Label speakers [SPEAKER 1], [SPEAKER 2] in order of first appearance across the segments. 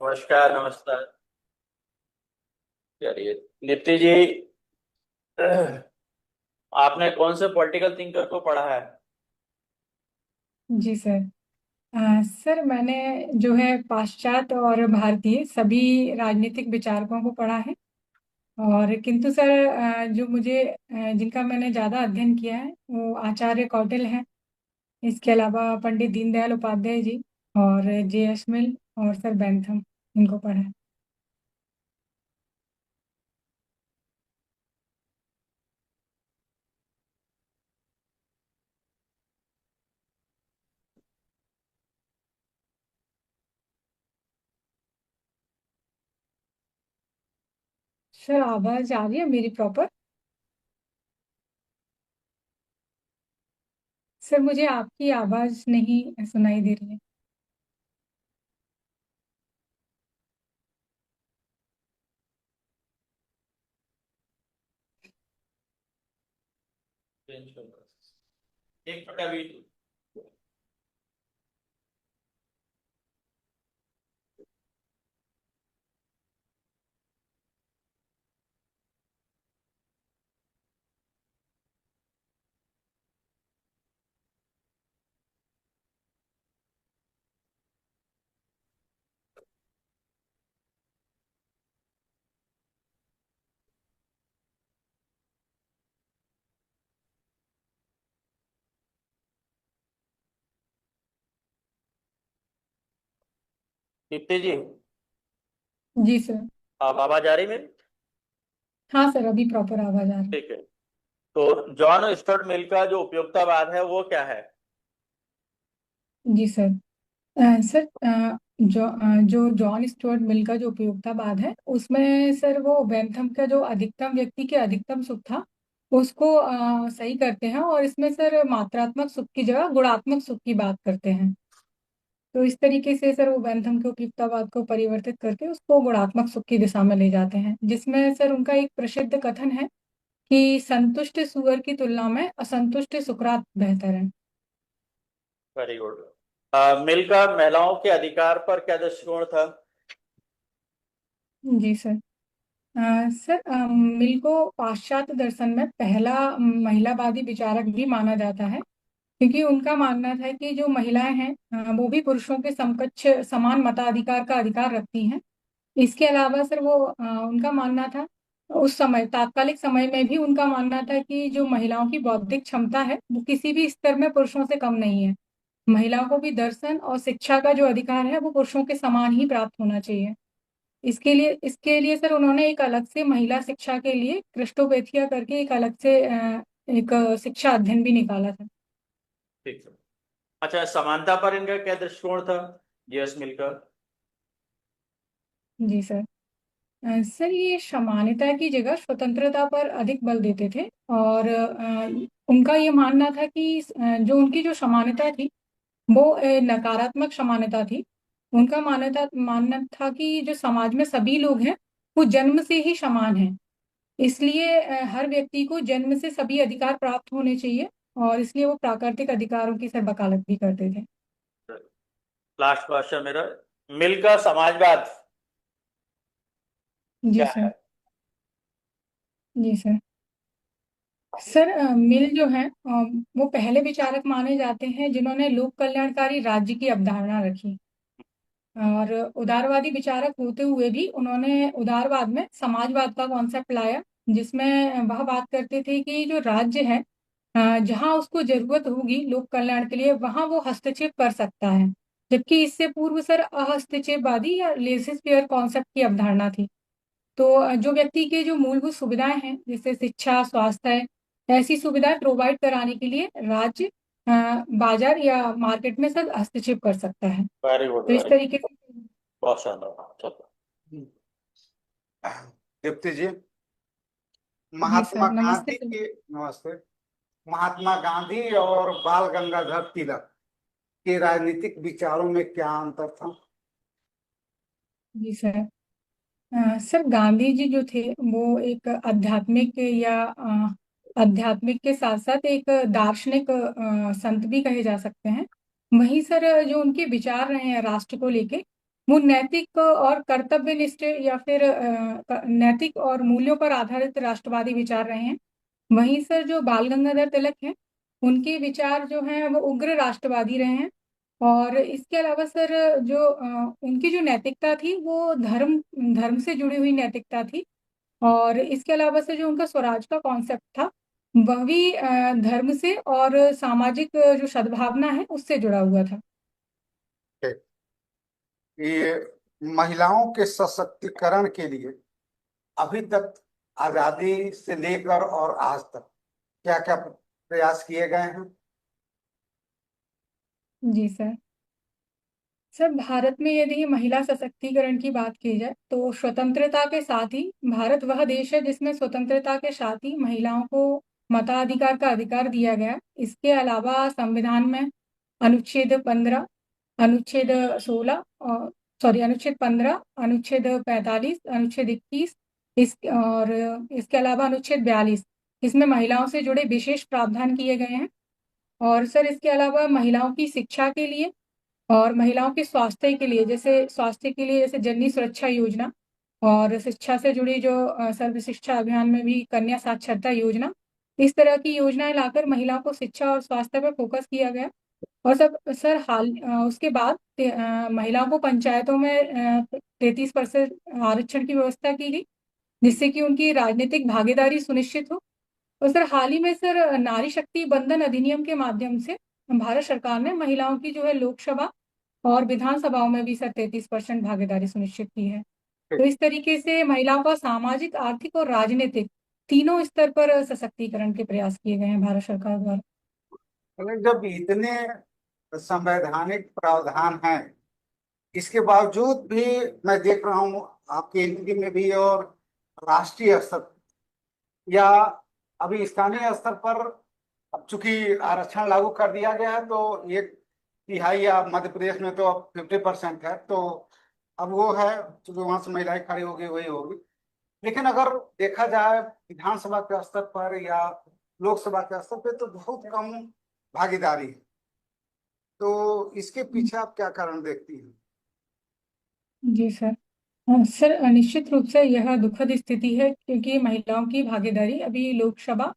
[SPEAKER 1] नमस्कार नमस्कार। चलिए नित्य जी, आपने कौन से पॉलिटिकल थिंकर को पढ़ा है?
[SPEAKER 2] जी सर। सर मैंने जो है पाश्चात्य और भारतीय सभी राजनीतिक विचारकों को पढ़ा है। और किंतु सर जो मुझे जिनका मैंने ज़्यादा अध्ययन किया है वो आचार्य कौटिल्य हैं। इसके अलावा पंडित दीनदयाल उपाध्याय जी और J.S. मिल और सर बेंथम, इनको पढ़ा है। सर आवाज़ आ रही है मेरी प्रॉपर? सर मुझे आपकी आवाज़ नहीं सुनाई दे रही है।
[SPEAKER 1] एक मिनट अभी। नित्य जी,
[SPEAKER 2] जी सर।
[SPEAKER 1] आप आवाज आ रही मेरी?
[SPEAKER 2] हाँ सर, अभी प्रॉपर आवाज़ आ रही है।
[SPEAKER 1] ठीक है। तो जॉन स्टुअर्ट मिल का जो उपयोगितावाद है वो क्या है?
[SPEAKER 2] जी सर। सर जो जॉन स्टुअर्ट मिल का जो उपयोगितावाद है उसमें सर वो बेंथम का जो अधिकतम व्यक्ति के अधिकतम सुख था उसको सही करते हैं, और इसमें सर मात्रात्मक सुख की जगह गुणात्मक सुख की बात करते हैं। तो इस तरीके से सर वो बेंथम के उपयुक्तवाद को परिवर्तित करके उसको गुणात्मक सुख की दिशा में ले जाते हैं, जिसमें सर उनका एक प्रसिद्ध कथन है कि संतुष्ट सुअर की तुलना में असंतुष्ट सुकरात बेहतर है।
[SPEAKER 1] Very good. मिल का महिलाओं के अधिकार पर क्या दृष्टिकोण था?
[SPEAKER 2] जी सर। सर मिल को पाश्चात्य दर्शन में पहला महिलावादी विचारक भी माना जाता है, क्योंकि उनका मानना था कि जो महिलाएं हैं वो भी पुरुषों के समकक्ष समान मताधिकार का अधिकार रखती हैं। इसके अलावा सर वो उनका मानना था, उस समय तात्कालिक समय में भी उनका मानना था कि जो महिलाओं की बौद्धिक क्षमता है वो किसी भी स्तर में पुरुषों से कम नहीं है। महिलाओं को भी दर्शन और शिक्षा का जो अधिकार है वो पुरुषों के समान ही प्राप्त होना चाहिए। इसके लिए सर उन्होंने एक अलग से महिला शिक्षा के लिए क्रिस्टोपेथिया करके एक अलग से एक शिक्षा अध्ययन भी निकाला था।
[SPEAKER 1] ठीक है। अच्छा, समानता पर इनका क्या दृष्टिकोण था, जेएस मिल का?
[SPEAKER 2] जी सर। सर ये समानता की जगह स्वतंत्रता पर अधिक बल देते थे, और उनका ये मानना था कि जो उनकी जो समानता थी वो नकारात्मक समानता थी। उनका मानना था कि जो समाज में सभी लोग हैं वो जन्म से ही समान हैं। इसलिए हर व्यक्ति को जन्म से सभी अधिकार प्राप्त होने चाहिए, और इसलिए वो प्राकृतिक अधिकारों की सर वकालत भी करते थे।
[SPEAKER 1] लास्ट क्वेश्चन मेरा, मिल का समाजवाद
[SPEAKER 2] जी
[SPEAKER 1] क्या
[SPEAKER 2] सर।
[SPEAKER 1] है?
[SPEAKER 2] जी सर। सर मिल जो है वो पहले विचारक माने जाते हैं जिन्होंने लोक कल्याणकारी राज्य की अवधारणा रखी। और उदारवादी विचारक होते हुए भी उन्होंने उदारवाद में समाजवाद का कॉन्सेप्ट लाया, जिसमें वह बात करते थे कि जो राज्य है जहां उसको जरूरत होगी लोक कल्याण के लिए वहां वो हस्तक्षेप कर सकता है। जबकि इससे पूर्व सर अहस्तक्षेपवादी या लेजिस फेयर कॉन्सेप्ट की अवधारणा थी। तो जो व्यक्ति के जो मूलभूत सुविधाएं हैं जैसे शिक्षा, स्वास्थ्य है, ऐसी सुविधाएं प्रोवाइड कराने के लिए राज्य बाजार या मार्केट में सर हस्तक्षेप कर सकता है।
[SPEAKER 1] वेरी गुड,
[SPEAKER 2] तो इस
[SPEAKER 1] वेरी गुड।
[SPEAKER 2] तरीके से।
[SPEAKER 1] बहुत शानदार, चलो।
[SPEAKER 3] दीप्ति जी,
[SPEAKER 2] जी
[SPEAKER 3] महात्मा
[SPEAKER 2] सर, नमस्ते
[SPEAKER 3] गांधी
[SPEAKER 2] सर।
[SPEAKER 3] के नमस्ते। महात्मा गांधी और बाल गंगाधर तिलक के राजनीतिक विचारों में क्या अंतर था?
[SPEAKER 2] जी सर। सर गांधी जी जो थे वो एक आध्यात्मिक या आध्यात्मिक के साथ साथ एक दार्शनिक संत भी कहे जा सकते हैं। वहीं सर जो उनके विचार रहे हैं राष्ट्र को लेके, वो नैतिक और कर्तव्यनिष्ठ या फिर नैतिक और मूल्यों पर आधारित राष्ट्रवादी विचार रहे हैं। वहीं सर जो बाल गंगाधर तिलक हैं, उनके विचार जो हैं वो उग्र राष्ट्रवादी रहे हैं। और इसके अलावा सर जो उनकी जो नैतिकता थी वो धर्म धर्म से जुड़ी हुई नैतिकता थी। और इसके अलावा से जो उनका स्वराज का कॉन्सेप्ट था वह भी धर्म से और सामाजिक जो सद्भावना है उससे जुड़ा हुआ था।
[SPEAKER 3] ये महिलाओं के सशक्तिकरण के लिए अभी तक आजादी से लेकर और आज तक क्या क्या प्रयास किए गए हैं?
[SPEAKER 2] जी सर। सर भारत में यदि महिला सशक्तिकरण की बात की जाए तो स्वतंत्रता के साथ ही भारत वह देश है जिसमें स्वतंत्रता के साथ ही महिलाओं को मताधिकार का अधिकार दिया गया। इसके अलावा संविधान में अनुच्छेद 15, अनुच्छेद 16 और अनुच्छेद 15, अनुच्छेद 45, अनुच्छेद 21, इस और इसके अलावा अनुच्छेद 42, इसमें महिलाओं से जुड़े विशेष प्रावधान किए गए हैं। और सर इसके अलावा महिलाओं की शिक्षा के लिए और महिलाओं के स्वास्थ्य के लिए, जैसे जननी सुरक्षा योजना, और शिक्षा से जुड़ी जो सर्व शिक्षा अभियान में भी कन्या साक्षरता योजना, इस तरह की योजनाएं लाकर महिलाओं को शिक्षा और स्वास्थ्य पर फोकस किया गया। और सब सर उसके बाद महिलाओं को पंचायतों में 33% आरक्षण की व्यवस्था की गई, जिससे कि उनकी राजनीतिक भागीदारी सुनिश्चित हो। और सर हाल ही में सर नारी शक्ति बंधन अधिनियम के माध्यम से भारत सरकार ने महिलाओं की जो है लोकसभा और विधानसभाओं में भी सर 33% भागीदारी सुनिश्चित की है। तो इस तरीके से महिलाओं का सामाजिक, आर्थिक और राजनीतिक तीनों स्तर पर सशक्तिकरण के प्रयास किए गए हैं भारत सरकार द्वारा।
[SPEAKER 3] मतलब जब इतने संवैधानिक प्रावधान हैं, इसके बावजूद भी मैं देख रहा हूँ आपके एमपी में भी और राष्ट्रीय स्तर या अभी स्थानीय स्तर पर, अब चूंकि आरक्षण लागू कर दिया गया है तो एक तिहाई, या मध्य प्रदेश में तो अब 50% है, तो अब वो है, चूंकि वहां से महिलाएं खड़ी होगी वही होगी। लेकिन अगर देखा जाए विधानसभा के स्तर पर या लोकसभा के स्तर पर तो बहुत कम भागीदारी है। तो इसके पीछे आप क्या कारण देखती हैं?
[SPEAKER 2] जी सर। सर निश्चित रूप से यह दुखद स्थिति है क्योंकि महिलाओं की भागीदारी अभी लोकसभा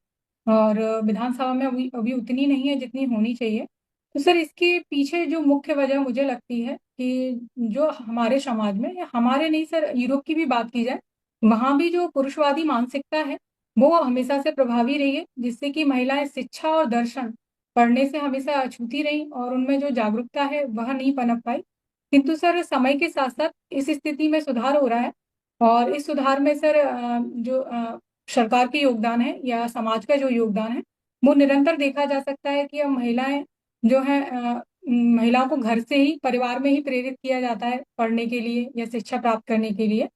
[SPEAKER 2] और विधानसभा में अभी अभी उतनी नहीं है जितनी होनी चाहिए। तो सर इसके पीछे जो मुख्य वजह मुझे लगती है कि जो हमारे समाज में, या हमारे नहीं सर, यूरोप की भी बात की जाए, वहाँ भी जो पुरुषवादी मानसिकता है वो हमेशा से प्रभावी रही है, जिससे कि महिलाएं शिक्षा और दर्शन पढ़ने से हमेशा अछूती रही और उनमें जो जागरूकता है वह नहीं पनप पाई। किंतु सर समय के साथ साथ इस स्थिति में सुधार हो रहा है। और इस सुधार में सर जो सरकार के योगदान है या समाज का जो योगदान है वो निरंतर देखा जा सकता है कि अब महिलाएं जो है महिलाओं को घर से ही, परिवार में ही प्रेरित किया जाता है पढ़ने के लिए या शिक्षा प्राप्त करने के लिए,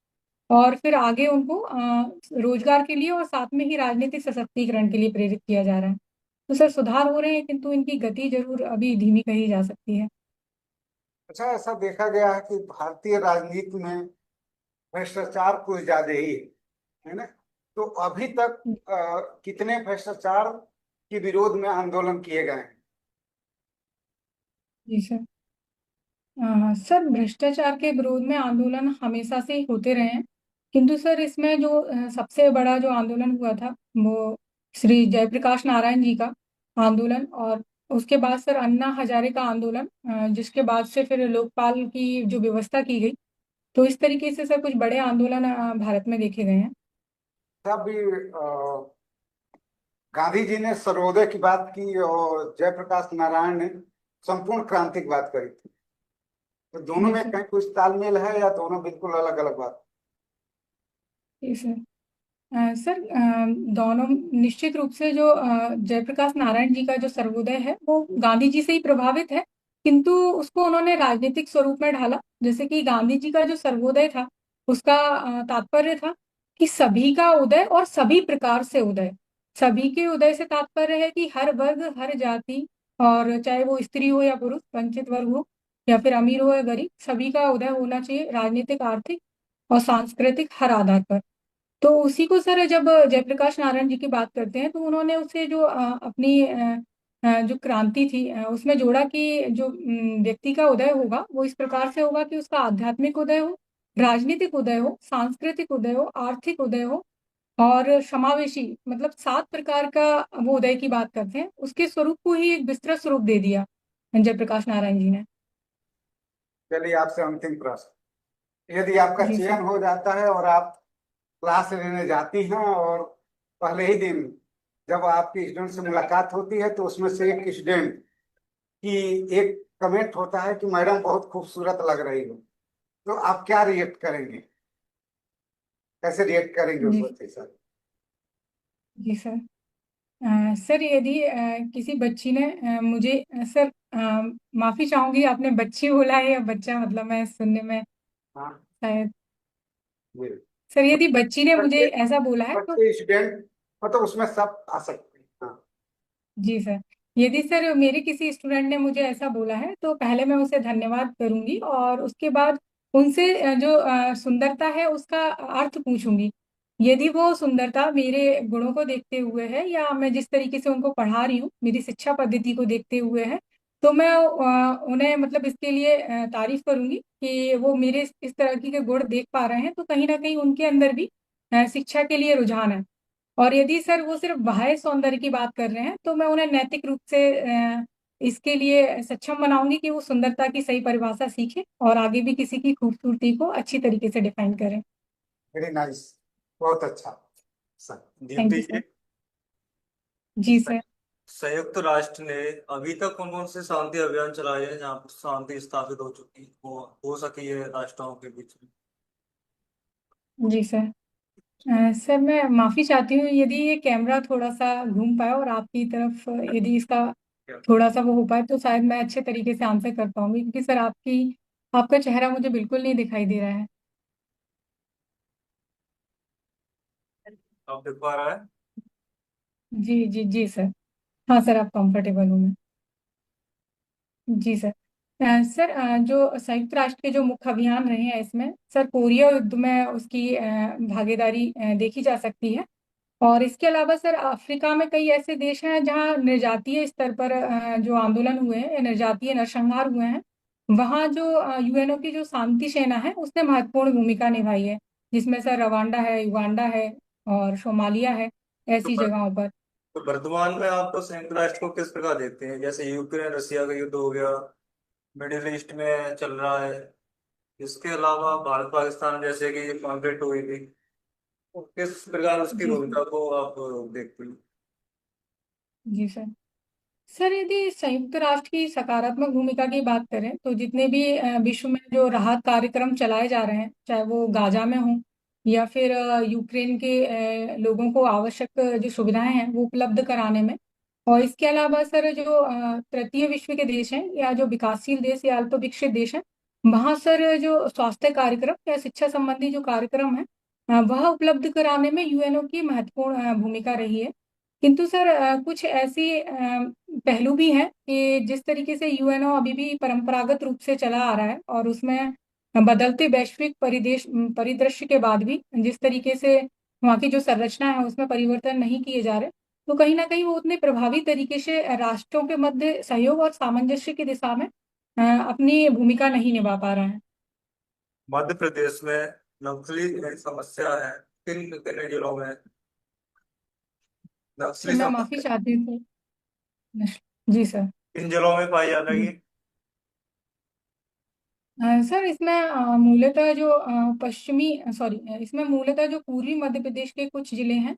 [SPEAKER 2] और फिर आगे उनको रोजगार के लिए और साथ में ही राजनीतिक सशक्तिकरण के लिए प्रेरित किया जा रहा है। तो सर सुधार हो रहे हैं किंतु इनकी गति जरूर अभी धीमी कही जा सकती है।
[SPEAKER 3] अच्छा, ऐसा देखा गया है कि भारतीय राजनीति में भ्रष्टाचार कुछ ज्यादा ही है ना? तो अभी तक कितने भ्रष्टाचार के विरोध में आंदोलन किए गए हैं?
[SPEAKER 2] जी सर। सर भ्रष्टाचार के विरोध में आंदोलन हमेशा से ही होते रहे हैं, किंतु सर इसमें जो सबसे बड़ा जो आंदोलन हुआ था वो श्री जयप्रकाश नारायण जी का आंदोलन, और उसके बाद सर अन्ना हजारे का आंदोलन, जिसके बाद से फिर लोकपाल की जो व्यवस्था की गई। तो इस तरीके से सर कुछ बड़े आंदोलन भारत में देखे गए हैं।
[SPEAKER 3] तभी गांधी जी ने सर्वोदय की बात की और जयप्रकाश नारायण ने संपूर्ण क्रांति की बात करी थी। तो दोनों
[SPEAKER 2] जी
[SPEAKER 3] में
[SPEAKER 2] सर।
[SPEAKER 3] कहीं कुछ तालमेल है या दोनों बिल्कुल अलग अलग बात?
[SPEAKER 2] जी सर। सर दोनों निश्चित रूप से जो जयप्रकाश नारायण जी का जो सर्वोदय है वो गांधी जी से ही प्रभावित है, किंतु उसको उन्होंने राजनीतिक स्वरूप में ढाला। जैसे कि गांधी जी का जो सर्वोदय था उसका तात्पर्य था कि सभी का उदय और सभी प्रकार से उदय। सभी के उदय से तात्पर्य है कि हर वर्ग, हर जाति, और चाहे वो स्त्री हो या पुरुष, वंचित वर्ग हो या फिर अमीर हो या गरीब, सभी का उदय होना चाहिए राजनीतिक, आर्थिक और सांस्कृतिक हर आधार पर। तो उसी को सर जब जयप्रकाश नारायण जी की बात करते हैं तो उन्होंने उसे जो अपनी जो क्रांति थी उसमें जोड़ा कि जो व्यक्ति का उदय होगा वो इस प्रकार से होगा कि उसका आध्यात्मिक उदय हो, राजनीतिक उदय हो, सांस्कृतिक उदय हो, आर्थिक उदय हो और समावेशी, मतलब 7 प्रकार का वो उदय की बात करते हैं। उसके स्वरूप को ही एक विस्तृत स्वरूप दे दिया जयप्रकाश नारायण जी ने।
[SPEAKER 3] चलिए, आपसे अंतिम प्रश्न। यदि आपका
[SPEAKER 2] जी सर।
[SPEAKER 3] चयन हो जाता है और आप क्लास लेने जाती हैं और पहले ही दिन जब आपकी स्टूडेंट से मुलाकात होती है तो उसमें से एक स्टूडेंट की एक कमेंट होता है कि मैडम बहुत खूबसूरत लग रही हो, तो आप क्या रिएक्ट करेंगे? कैसे रिएक्ट करेंगे उस
[SPEAKER 2] जी
[SPEAKER 3] बच्चे से?
[SPEAKER 2] जी सर। सर यदि किसी बच्ची ने मुझे सर माफी चाहूंगी, आपने बच्ची बोला है या बच्चा, मतलब मैं सुनने में
[SPEAKER 3] हाँ
[SPEAKER 2] शायद।
[SPEAKER 3] जी।
[SPEAKER 2] सर यदि बच्ची ने मुझे
[SPEAKER 3] बच्चे
[SPEAKER 2] ऐसा बोला है तो
[SPEAKER 3] बच्चे स्टूडेंट मतलब उसमें सब आ सकते हैं। हाँ।
[SPEAKER 2] जी सर, यदि सर मेरे किसी स्टूडेंट ने मुझे ऐसा बोला है तो पहले मैं उसे धन्यवाद करूंगी और उसके बाद उनसे जो सुंदरता है उसका अर्थ पूछूंगी। यदि वो सुंदरता मेरे गुणों को देखते हुए है या मैं जिस तरीके से उनको पढ़ा रही हूँ मेरी शिक्षा पद्धति को देखते हुए है, तो मैं उन्हें मतलब इसके लिए तारीफ करूंगी कि वो मेरे इस तरह के गुण देख पा रहे हैं, तो कहीं ना कहीं उनके अंदर भी शिक्षा के लिए रुझान है। और यदि सर वो सिर्फ बाह्य सौंदर्य की बात कर रहे हैं तो मैं उन्हें नैतिक रूप से इसके लिए सक्षम बनाऊंगी कि वो सुंदरता की सही परिभाषा सीखें और आगे भी किसी की खूबसूरती को अच्छी तरीके से डिफाइन करें।
[SPEAKER 3] वेरी नाइस, बहुत अच्छा सर।
[SPEAKER 2] थैंक
[SPEAKER 4] दीप्ति
[SPEAKER 2] यू
[SPEAKER 4] जी,
[SPEAKER 2] सर। जी सर।
[SPEAKER 4] संयुक्त राष्ट्र ने अभी तक कौन कौन से शांति अभियान चलाए हैं जहाँ पर शांति स्थापित हो चुकी हो सकी है राष्ट्रों के बीच में?
[SPEAKER 2] जी सर। सर मैं माफी चाहती हूँ यदि ये कैमरा थोड़ा सा घूम पाए और आपकी तरफ यदि इसका थोड़ा सा वो हो पाए तो शायद मैं अच्छे तरीके से आंसर कर पाऊंगी, क्योंकि सर आपका चेहरा मुझे बिल्कुल नहीं दिखाई दे रहा है।
[SPEAKER 4] आप दिख पा रहा है?
[SPEAKER 2] जी जी जी सर। हाँ सर, आप कंफर्टेबल हूँ मैं। जी सर। सर जो संयुक्त राष्ट्र के जो मुख्य अभियान रहे हैं इसमें सर कोरिया युद्ध में उसकी भागीदारी देखी जा सकती है। और इसके अलावा सर अफ्रीका में कई ऐसे देश हैं जहां निर्जातीय स्तर पर जो आंदोलन हुए हैं या निर्जातीय नरसंहार हुए हैं, वहां जो यूएनओ की जो शांति सेना है उसने महत्वपूर्ण भूमिका निभाई है, जिसमें सर रवांडा है, युगांडा है और सोमालिया है,
[SPEAKER 4] तो,
[SPEAKER 2] ऐसी जगहों पर।
[SPEAKER 4] तो वर्तमान में आप तो संयुक्त राष्ट्र को किस प्रकार देखते हैं? जैसे यूक्रेन रसिया का युद्ध हो गया, मिडिल ईस्ट में चल रहा है, इसके अलावा भारत पाकिस्तान जैसे कि कॉन्फ्लिक्ट हुई थी, तो किस प्रकार उसकी
[SPEAKER 2] जी
[SPEAKER 4] भूमिका को आप देखते हैं?
[SPEAKER 2] जी सर। सर यदि संयुक्त राष्ट्र की सकारात्मक भूमिका की बात करें तो जितने भी विश्व में जो राहत कार्यक्रम चलाए जा रहे हैं, चाहे वो गाजा में हो या फिर यूक्रेन के लोगों को आवश्यक जो सुविधाएं हैं वो उपलब्ध कराने में, और इसके अलावा सर जो तृतीय विश्व के देश हैं या जो विकासशील देश या अल्प विकसित देश हैं, वहाँ सर जो स्वास्थ्य कार्यक्रम या शिक्षा संबंधी जो कार्यक्रम है वह उपलब्ध कराने में यूएनओ की महत्वपूर्ण भूमिका रही है। किंतु सर कुछ ऐसी पहलू भी हैं कि जिस तरीके से यूएनओ अभी भी परंपरागत रूप से चला आ रहा है और उसमें बदलते वैश्विक परिदृश्य के बाद भी जिस तरीके से वहाँ की जो संरचना है उसमें परिवर्तन नहीं किए जा रहे, तो कहीं ना कहीं वो उतने प्रभावी तरीके से राष्ट्रों के मध्य सहयोग और सामंजस्य की दिशा में अपनी भूमिका नहीं निभा पा रहा है।
[SPEAKER 4] मध्य प्रदेश में नक्सली समस्या है, किन किन जिलों में
[SPEAKER 2] सर
[SPEAKER 4] नक्सली
[SPEAKER 2] मैं माफी
[SPEAKER 4] समस्या
[SPEAKER 2] चाहती हूँ जी सर।
[SPEAKER 4] किन जिलों में पाई जा रही है?
[SPEAKER 2] सर इसमें मूलतः जो पश्चिमी सॉरी इसमें मूलतः जो पूर्वी मध्य प्रदेश के कुछ जिले हैं।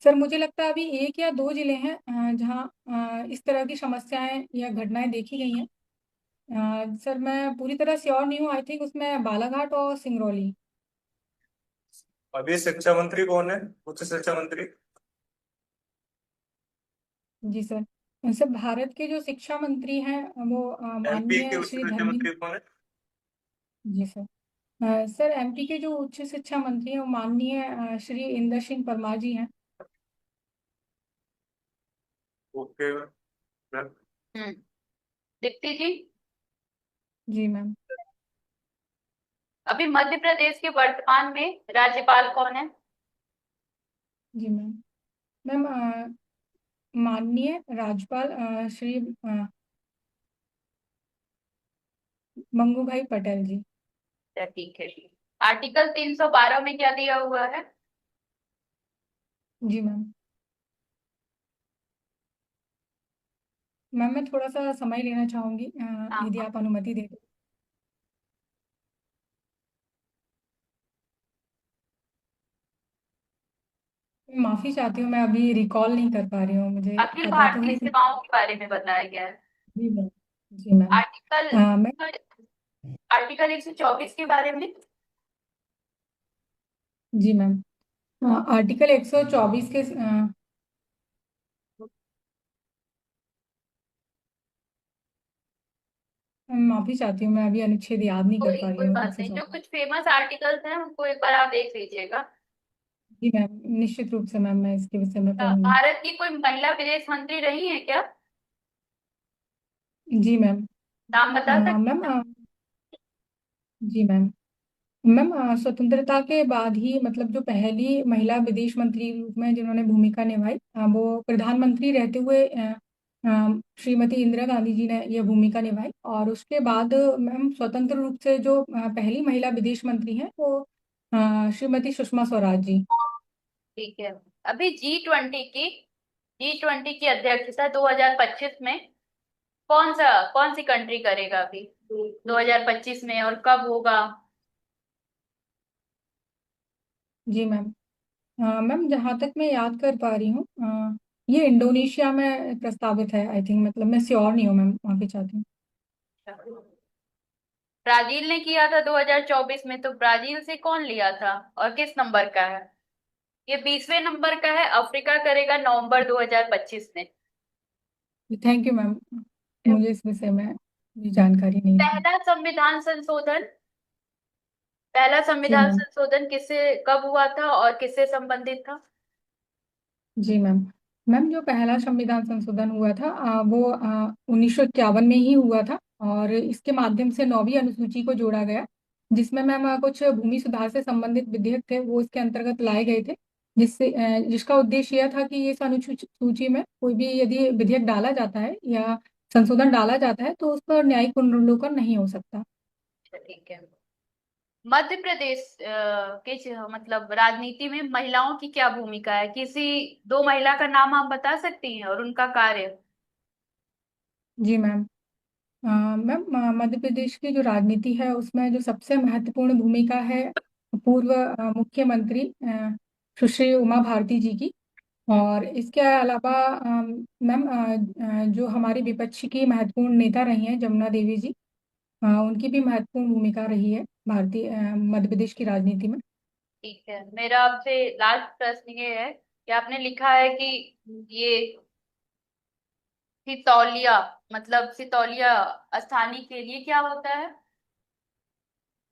[SPEAKER 2] सर मुझे लगता है अभी 1 या 2 जिले हैं जहाँ इस तरह की समस्याएं या घटनाएं देखी गई हैं। सर मैं पूरी तरह श्योर नहीं हूँ, आई थिंक उसमें बालाघाट और सिंगरौली।
[SPEAKER 4] अभी शिक्षा मंत्री कौन है, उच्च शिक्षा मंत्री?
[SPEAKER 2] जी सर। सर भारत के जो शिक्षा मंत्री हैं वो
[SPEAKER 4] एमपी के
[SPEAKER 2] माननीय
[SPEAKER 4] उच्च
[SPEAKER 2] श्री
[SPEAKER 4] शिक्षा
[SPEAKER 2] धर्मेंद्र।
[SPEAKER 4] मंत्री कौन है?
[SPEAKER 2] जी सर। सर एमपी के जो उच्च शिक्षा मंत्री हैं वो माननीय श्री इंदर सिंह परमार जी हैं।
[SPEAKER 4] ओके।
[SPEAKER 5] हम्म। दीप्ति जी,
[SPEAKER 2] जी मैम।
[SPEAKER 5] अभी मध्य प्रदेश के वर्तमान में राज्यपाल कौन है?
[SPEAKER 2] जी मैम। मैम माननीय राज्यपाल श्री मंगू भाई पटेल जी।
[SPEAKER 5] अच्छा, ठीक है। आर्टिकल 312 में क्या दिया हुआ है?
[SPEAKER 2] जी मैम। मैम मैं थोड़ा सा समय लेना चाहूंगी, यदि
[SPEAKER 5] हाँ,
[SPEAKER 2] आप अनुमति दे दो। माफी चाहती हूँ, मैं अभी रिकॉल नहीं कर पा रही हूँ, मुझे
[SPEAKER 5] अखिल
[SPEAKER 2] पता तो
[SPEAKER 5] भारतीय
[SPEAKER 2] है कि।
[SPEAKER 5] सेवाओं के बारे में बताया गया है।
[SPEAKER 2] जी मैम। जी मैम।
[SPEAKER 5] आर्टिकल
[SPEAKER 2] मैं
[SPEAKER 5] आर्टिकल 124 के बारे में।
[SPEAKER 2] जी मैम। आर्टिकल 124 के माफी चाहती हूँ, मैं अभी अनुच्छेद याद नहीं कर
[SPEAKER 5] कोई
[SPEAKER 2] पा रही
[SPEAKER 5] कोई
[SPEAKER 2] हूँ
[SPEAKER 5] बात नहीं, जो
[SPEAKER 2] 124।
[SPEAKER 5] कुछ फेमस आर्टिकल्स हैं उनको एक बार आप देख लीजिएगा।
[SPEAKER 2] जी मैम, निश्चित रूप से मैम, मैं इसके विषय में पढ़ूंगी।
[SPEAKER 5] भारत की कोई महिला विदेश मंत्री रही है क्या?
[SPEAKER 2] जी मैम।
[SPEAKER 5] नाम बता सकते
[SPEAKER 2] मैम
[SPEAKER 5] हैं?
[SPEAKER 2] जी मैम। मैम स्वतंत्रता के बाद ही, मतलब जो पहली महिला विदेश मंत्री रूप में जिन्होंने भूमिका निभाई, वो प्रधानमंत्री रहते हुए श्रीमती इंदिरा गांधी जी ने यह भूमिका निभाई। और उसके बाद मैम स्वतंत्र रूप से जो पहली महिला विदेश मंत्री हैं वो श्रीमती सुषमा स्वराज जी।
[SPEAKER 5] ठीक है। अभी जी ट्वेंटी की अध्यक्षता 2025 में कौन सी कंट्री करेगा अभी 2025 में, और कब होगा?
[SPEAKER 2] जी मैम। मैम जहाँ तक मैं याद कर पा रही हूँ, ये इंडोनेशिया में प्रस्तावित है, आई थिंक, मतलब मैं श्योर नहीं हूँ मैम, माफी चाहती हूँ।
[SPEAKER 5] ब्राजील ने किया था 2024 में, तो ब्राजील से कौन लिया था और किस नंबर का है? ये 20वें नंबर का है। अफ्रीका करेगा नवंबर 2025 में।
[SPEAKER 2] थैंक यू मैम, मुझे इस विषय में भी जानकारी नहीं थी।
[SPEAKER 5] पहला संविधान संशोधन पहला
[SPEAKER 2] जी
[SPEAKER 5] संविधान
[SPEAKER 2] मैम।
[SPEAKER 5] संशोधन किससे कब हुआ था और किससे संबंधित था?
[SPEAKER 2] जी मैम। मैम जो पहला संविधान संशोधन हुआ था, वो 1951 में ही हुआ था। और इसके माध्यम से 9वीं अनुसूची को जोड़ा गया, जिसमें मैम कुछ भूमि सुधार से संबंधित विधेयक थे वो इसके अंतर्गत लाए गए थे, जिसका उद्देश्य यह था कि इस अनुसूची में कोई भी यदि विधेयक डाला जाता है या संशोधन डाला जाता है तो उस पर न्यायिक पुनर्विलोकन नहीं हो सकता।
[SPEAKER 5] अच्छा, ठीक है। मध्य प्रदेश मतलब राजनीति में महिलाओं की क्या भूमिका है? किसी दो महिला का नाम आप बता सकती हैं और उनका कार्य?
[SPEAKER 2] जी मैम। मैम मध्य प्रदेश की जो राजनीति है उसमें जो सबसे महत्वपूर्ण भूमिका है पूर्व मुख्यमंत्री सुश्री उमा भारती जी की। और इसके अलावा मैम जो हमारी विपक्ष की महत्वपूर्ण नेता रही हैं जमुना देवी जी, उनकी भी महत्वपूर्ण भूमिका रही है भारतीय मध्य प्रदेश की राजनीति में।
[SPEAKER 5] ठीक है। मेरा आपसे लास्ट प्रश्न ये है कि आपने लिखा है कि ये सितौलिया सितौलिया स्थानीय के लिए क्या होता है?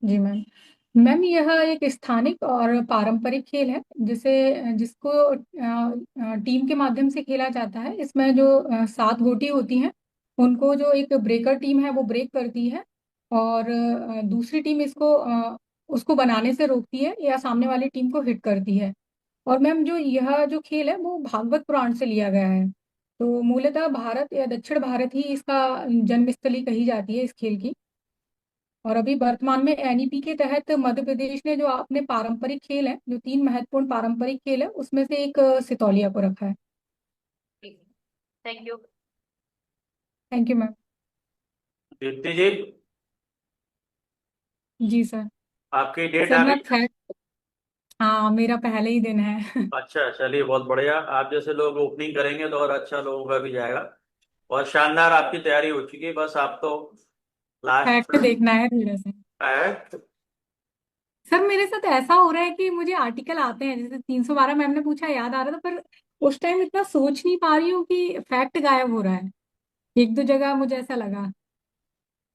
[SPEAKER 2] जी मैम। मैम यह एक स्थानिक और पारंपरिक खेल है जिसको टीम के माध्यम से खेला जाता है। इसमें जो 7 गोटी होती हैं उनको जो एक ब्रेकर टीम है वो ब्रेक करती है, और दूसरी टीम उसको बनाने से रोकती है या सामने वाली टीम को हिट करती है। और मैम जो यह जो खेल है वो भागवत पुराण से लिया गया है। तो मूलतः भारत या दक्षिण भारत ही इसका जन्मस्थली कही जाती है इस खेल की। और अभी वर्तमान में एनईपी के तहत मध्य प्रदेश ने जो अपने पारंपरिक खेल है, जो 3 महत्वपूर्ण पारंपरिक खेल है, उसमें से एक सितौलिया को रखा है।
[SPEAKER 5] ठीक है। Thank you.
[SPEAKER 2] Thank you ma'am.
[SPEAKER 1] Deepti ji,
[SPEAKER 2] जी सर।
[SPEAKER 1] आपकी डेट
[SPEAKER 2] सर
[SPEAKER 1] आ
[SPEAKER 2] मैं
[SPEAKER 1] गई।
[SPEAKER 2] फैक्ट, हाँ मेरा पहले ही दिन है।
[SPEAKER 1] अच्छा, चलिए, बहुत बढ़िया। आप जैसे लोग ओपनिंग करेंगे तो और अच्छा लोगों का भी जाएगा। बहुत शानदार, आपकी तैयारी हो चुकी है, बस आप तो लास्ट
[SPEAKER 2] फैक्ट देखना है थोड़ा सा।
[SPEAKER 1] है।
[SPEAKER 2] सर मेरे साथ ऐसा हो रहा है कि मुझे आर्टिकल आते हैं, जैसे 312 मैम ने पूछा, याद आ रहा था, पर उस टाइम इतना सोच नहीं पा रही हूँ कि फैक्ट गायब हो रहा है। एक दो जगह मुझे ऐसा लगा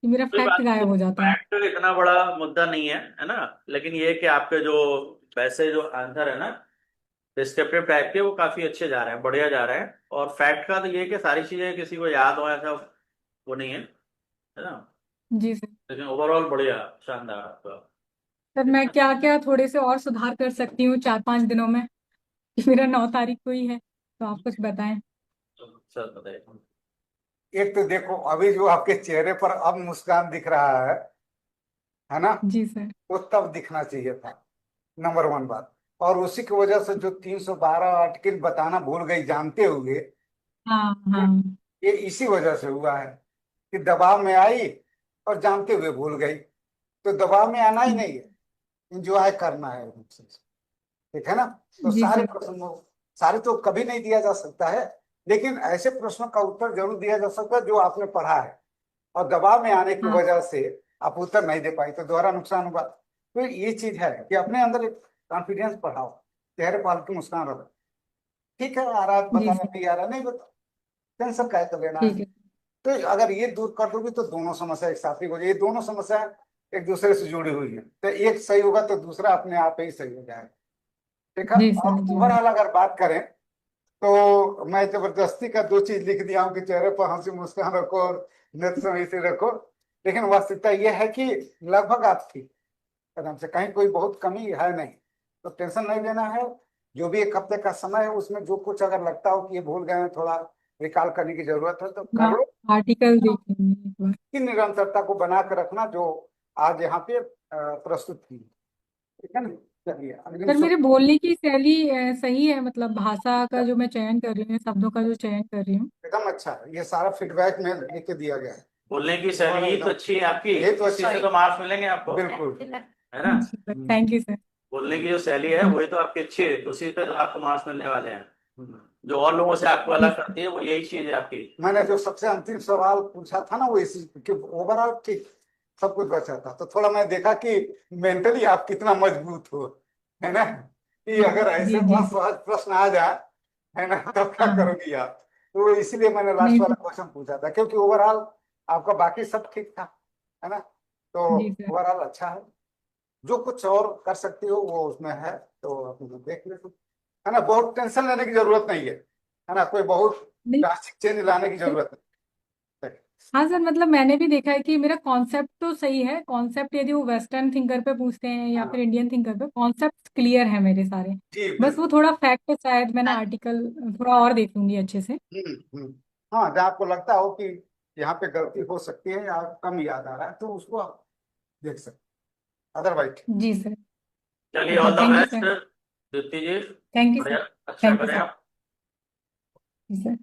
[SPEAKER 2] कि मेरा
[SPEAKER 1] कोई
[SPEAKER 2] फैक्ट
[SPEAKER 1] बात नहीं,
[SPEAKER 2] गायब हो जाता है।
[SPEAKER 1] फैक्ट इतना बड़ा मुद्दा नहीं है ना। लेकिन ये है कि आपके जो वैसे जो आंसर है ना, डिस्क्रिप्टिव टाइप के, वो काफी अच्छे जा रहे हैं, बढ़िया जा रहे हैं। और फैक्ट का तो ये है कि सारी चीजें किसी को याद हो ऐसा वो नहीं है ना।
[SPEAKER 2] जी सर।
[SPEAKER 1] लेकिन ओवरऑल बढ़िया, शानदार आपका।
[SPEAKER 2] सर मैं क्या क्या थोड़े से और सुधार कर सकती हूँ 4-5 दिनों में? मेरा 9 तारीख को ही है, तो आप कुछ बताएं।
[SPEAKER 1] सर बताइए।
[SPEAKER 3] एक तो देखो अभी जो आपके चेहरे पर अब मुस्कान दिख रहा है ना,
[SPEAKER 2] जी सर।
[SPEAKER 3] वो तब दिखना चाहिए था, नंबर वन बात। और उसी की वजह से जो 312 आर्टिकल बताना भूल गई जानते हुए,
[SPEAKER 2] हाँ हाँ।
[SPEAKER 3] ये इसी वजह से हुआ है कि दबाव में आई और जानते हुए भूल गई। तो दबाव में आना ही नहीं है, एंजॉय करना है उनसे, ठीक है ना। तो
[SPEAKER 2] जी
[SPEAKER 3] सारे
[SPEAKER 2] सर।
[SPEAKER 3] प्रश्नों, सारे तो कभी नहीं दिया जा सकता है, लेकिन ऐसे प्रश्नों का उत्तर जरूर दिया जा सकता है जो आपने पढ़ा है, और दबाव में आने की
[SPEAKER 2] हाँ
[SPEAKER 3] वजह से आप उत्तर नहीं दे पाई तो दोहरा नुकसान हुआ। तो ये चीज है कि अपने अंदर एक कॉन्फिडेंस बढ़ाओ, चेहरे पर हल्की मुस्कान रखो। ठीक है, आ रहा है
[SPEAKER 2] जी
[SPEAKER 3] बताना,
[SPEAKER 2] सर।
[SPEAKER 3] नहीं आ रहा नहीं बता, टेंशन काय कर लेना है।
[SPEAKER 2] ठीक है।
[SPEAKER 3] तो अगर ये दूर कर दोगे तो दोनों समस्या एक साथ ही हो जाए, ये दोनों समस्या एक दूसरे से जुड़ी हुई है, तो एक सही होगा तो दूसरा अपने आप ही सही हो जाएगा। ठीक है।
[SPEAKER 2] जी
[SPEAKER 3] और
[SPEAKER 2] सर। जी
[SPEAKER 3] ओवरऑल अगर बात करें तो मैं जबरदस्ती का दो चीज लिख दिया हूँ कि चेहरे पर हंसी मुस्कान रखो और नेत्र से ऐसे रखो, लेकिन वास्तविकता यह है कि लगभग आपकी कदम से कहीं कोई बहुत कमी है नहीं, तो टेंशन नहीं लेना है। जो भी एक हफ्ते का समय है उसमें जो कुछ अगर लगता हो कि ये भूल गए हैं, थोड़ा रिकॉल करने की जरूरत है तो कर
[SPEAKER 2] हाँ,
[SPEAKER 3] लो।
[SPEAKER 2] आर्टिकल देख लेंगे एक बार।
[SPEAKER 3] की निरंतरता को बना कर रखना जो आज यहाँ पे प्रस्तुत की, ठीक है ना। चलिए अगली
[SPEAKER 2] सर मेरे बोलने की शैली सही है, मतलब भाषा का जो मैं चयन कर रही हूँ, शब्दों का जो चयन कर रही हूँ।
[SPEAKER 3] एकदम अच्छा है, ये सारा फीडबैक में लेके दिया गया है।
[SPEAKER 1] बोलने की शैली ही तो अच्छी है आपकी,
[SPEAKER 3] ये तो
[SPEAKER 1] इसी
[SPEAKER 3] अच्छा
[SPEAKER 1] से
[SPEAKER 3] है,
[SPEAKER 1] तो मार्क्स मिलेंगे आपको,
[SPEAKER 3] बिल्कुल।
[SPEAKER 1] है ना।
[SPEAKER 2] जी सर, थैंक यू सर।
[SPEAKER 1] बोलने की जो शैली है वही तो आपकी अच्छी है, उसी पे तो आपको मार्क्स मिलने वाले हैं। जो और लोगों से आपको
[SPEAKER 2] जी
[SPEAKER 1] अलग
[SPEAKER 2] सर।
[SPEAKER 1] करती है वो यही चीज है आपकी।
[SPEAKER 3] मैंने जो सबसे अंतिम सवाल पूछा था ना वो इसी कि ओवरऑल ठीक सब कुछ बचा था, तो थोड़ा मैं देखा कि मेंटली आप कितना मजबूत हो, है ना, कि अगर ऐसे
[SPEAKER 2] जी जी।
[SPEAKER 3] पास सहज प्रश्न आ जाए, है ना, तो क्या
[SPEAKER 2] हाँ हाँ।
[SPEAKER 3] करोगी आप। तो इसलिए मैंने लास्ट
[SPEAKER 2] नहीं
[SPEAKER 3] वाला
[SPEAKER 2] सर।
[SPEAKER 3] क्वेश्चन पूछा था, क्योंकि ओवरऑल आपका बाकी सब ठीक था, है ना। तो
[SPEAKER 2] जी सर।
[SPEAKER 3] ओवरऑल अच्छा है, जो कुछ और कर सकती हो वो उसमें है, तो आप देख ले, है ना। बहुत टेंशन लेने की जरूरत नहीं है ना, कोई बहुत
[SPEAKER 2] नहीं।
[SPEAKER 3] ड्रास्टिक चेंज लाने की जरूरत नहीं।
[SPEAKER 2] हाँ सर, मतलब मैंने भी देखा है कि मेरा कॉन्सेप्ट तो सही है। कॉन्सेप्ट यदि वो वेस्टर्न थिंकर पे पूछते हैं या फिर
[SPEAKER 3] हाँ
[SPEAKER 2] इंडियन थिंकर पे, कॉन्सेप्ट क्लियर है मेरे सारे।
[SPEAKER 3] जी
[SPEAKER 2] बस वो
[SPEAKER 3] बिल्कुल।
[SPEAKER 2] थोड़ा फैक्ट पे शायद मैंने आर्टिकल थोड़ा और देख लूंगी अच्छे से।
[SPEAKER 3] हम्म। हाँ, जहाँ आपको लगता हो कि यहाँ पे गलती हो सकती है या कम याद आ रहा है तो उसको आप देख सकते, अदरवाइज।
[SPEAKER 2] जी सर।
[SPEAKER 1] चलिए
[SPEAKER 2] okay,
[SPEAKER 1] all the
[SPEAKER 2] thank you
[SPEAKER 1] best
[SPEAKER 2] sir.
[SPEAKER 1] Deepti ji,
[SPEAKER 2] thank you
[SPEAKER 1] बढ़िया,
[SPEAKER 2] सर।
[SPEAKER 1] अच्छा
[SPEAKER 2] थैंक यू
[SPEAKER 1] करें
[SPEAKER 2] सर।
[SPEAKER 1] आप।
[SPEAKER 2] जी सर।